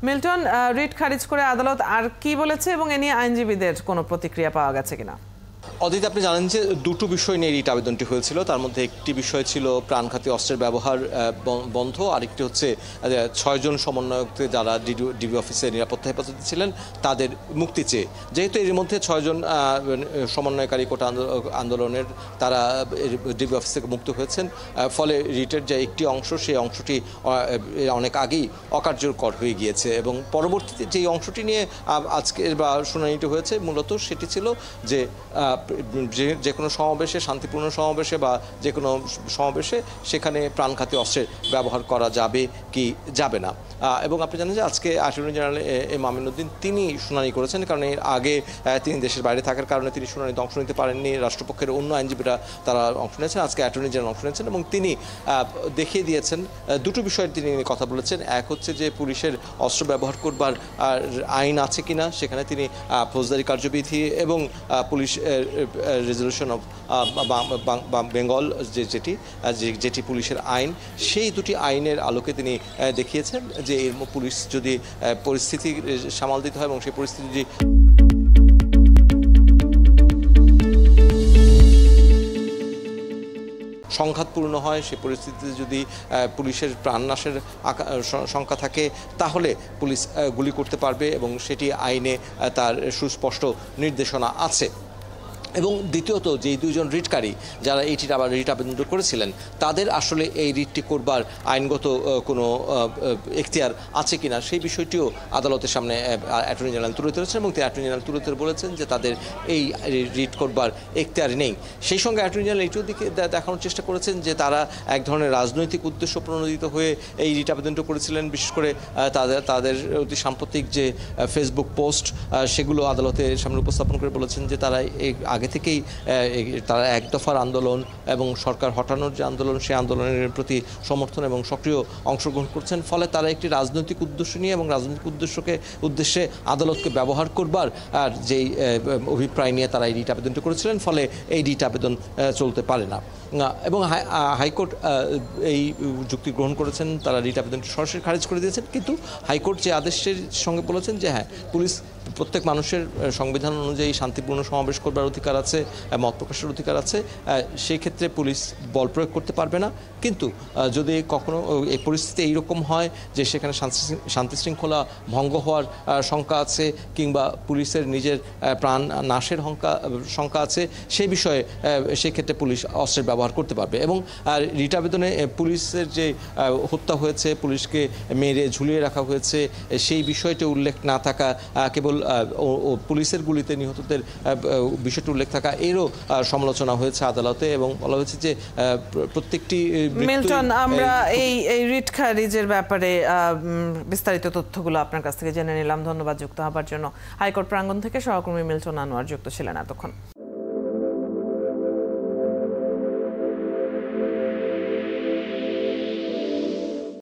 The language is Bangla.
মিল্টন, রিট খারিজ করে আদালত আর কি বলেছে এবং এ নিয়ে আইনজীবীদের কোনো প্রতিক্রিয়া পাওয়া গেছে কিনা? অদিত, আপনি জানেন যে দুটো বিষয় নিয়ে রিট আবেদনটি হয়েছিল। তার মধ্যে একটি বিষয় ছিল প্রাণঘাতী অস্ত্রের ব্যবহার বন্ধ, আরেকটি হচ্ছে 6 জন সমন্বয়ককে যারা ডিবি অফিসে নিরাপত্তা হেফাজতে ছিলেন তাদের মুক্তি চেয়ে। যেহেতু এর মধ্যে 6 জন সমন্বয়কারী কোটা আন্দোলনের তারা ডিবি অফিস থেকে মুক্ত হয়েছেন, ফলে রিটের যে একটি অংশ সেই অংশটি অনেক আগেই অকার্যকর হয়ে গিয়েছে এবং পরবর্তীতে যেই অংশটি নিয়ে আজকের বা শুনানিটি হয়েছে মূলত সেটি ছিল যে যে কোনো সমাবেশে, শান্তিপূর্ণ সমাবেশে বা যে কোনো সমাবেশে সেখানে প্রাণঘাতী অস্ত্রের ব্যবহার করা যাবে কি যাবে না। এবং আপনি জানেন যে আজকে অ্যাটর্নি জেনারেল এম আমিনুদ্দিন তিনি শুনানি করেছেন, কারণ এর আগে তিনি দেশের বাইরে থাকার কারণে তিনি শুনানিতে অংশ নিতে পারেননি। রাষ্ট্রপক্ষের অন্য আইনজীবীরা তারা অংশ নিয়েছেন, আজকে অ্যাটর্নি জেনারেল অংশ নিয়েছেন এবং তিনি দেখিয়ে দিয়েছেন দুটো বিষয়ে তিনি কথা বলেছেন। এক হচ্ছে যে পুলিশের অস্ত্র ব্যবহার করবার আইন আছে কিনা, সেখানে তিনি ফৌজদারি কার্যবিধি এবং পুলিশ রেজলিউশন অফ বেঙ্গল যেটি পুলিশের আইন, সেই দুটি আইনের আলোকে তিনি দেখিয়েছেন যে এর পুলিশ যদি পরিস্থিতি সামাল দিতে হয় এবং সেই পরিস্থিতি যদি সংঘাতপূর্ণ হয়, সেই পরিস্থিতিতে যদি পুলিশের প্রাণনাশের সংখ্যা থাকে তাহলে পুলিশ গুলি করতে পারবে এবং সেটি আইনে তার সুস্পষ্ট নির্দেশনা আছে। এবং দ্বিতীয়ত যেই 2 জন রিটকারী যারা এইটির আবার রিট আবেদন করেছিলেন তাদের আসলে এই রিটটি করবার আইনগত কোনো এখতিয়ার আছে কিনা সেই বিষয়টিও আদালতের সামনে অ্যাটর্নি জেনারেল তুলে ধরেছেন এবং অ্যাটর্নি জেনারেল তুলে ধরে বলেছেন যে তাদের এই রিট করবার এখতিয়ার নেই। সেই সঙ্গে অ্যাটর্নি জেনারেল এইটিও দিকে দেখানোর চেষ্টা করেছেন যে তারা এক ধরনের রাজনৈতিক উদ্দেশ্য প্রণোদিত হয়ে এই রিট আবেদনটা করেছিলেন। বিশেষ করে তাদের অতি সাম্প্রতিক যে ফেসবুক পোস্ট সেগুলো আদালতের সামনে উপস্থাপন করে বলেছেন যে তারা আগে থেকেই তারা এক দফার আন্দোলন এবং সরকার হটানোর যে আন্দোলন সেই আন্দোলনের প্রতি সমর্থন এবং সক্রিয় অংশগ্রহণ করছেন। ফলে তারা একটি রাজনৈতিক উদ্দেশ্য নিয়ে এবং রাজনৈতিক উদ্দেশ্যে আদালতকে ব্যবহার করবার আর যেই অভিপ্রায় নিয়ে তারা এই রিট আবেদনটি করেছিলেন, ফলে এই রিট আবেদন চলতে পারে না এবং হাইকোর্ট এই যুক্তি গ্রহণ করেছেন। তারা রিট আবেদনটি সরাসরি খারিজ করে দিয়েছেন, কিন্তু হাইকোর্ট যে আদেশের সঙ্গে বলেছেন যে হ্যাঁ, পুলিশ প্রত্যেক মানুষের সংবিধান অনুযায়ী শান্তিপূর্ণ সমাবেশ করবার অধিকার আছে, মত প্রকাশের অধিকার আছে, সেই ক্ষেত্রে পুলিশ বল প্রয়োগ করতে পারবে না। কিন্তু যদি কখনো এই পরিস্থিতি এইরকম হয় যে সেখানে শান্তি শৃঙ্খলা ভঙ্গ হওয়ার শঙ্কা আছে কিংবা পুলিশের নিজের প্রাণ নাশের শঙ্কা আছে, সেই বিষয়ে সেক্ষেত্রে পুলিশ অস্ত্রের ব্যবহার করতে পারবে। এবং রিট আবেদনে পুলিশের যে হত্যা হয়েছে, পুলিশকে মেরে ঝুলিয়ে রাখা হয়েছে, সেই বিষয়টি উল্লেখ না থাকা, কেবল পুলিশের গুলিতে নিহতদের বিষয়টি উল্লেখ থাকা, এরও সমালোচনা হয়েছে আদালতে এবং বলা হয়েছে যে প্রত্যেকটি। মিল্টন, আমরা এই রিট খারিজের ব্যাপারে বিস্তারিত তথ্যগুলো আপনার কাছ থেকে জেনে নিলাম। ধন্যবাদ যুক্ত হবার জন্য। হাইকোর্ট প্রাঙ্গণ থেকে সহকর্মী মিল্টন আনোয়ার যুক্ত ছিলেন এতক্ষণ।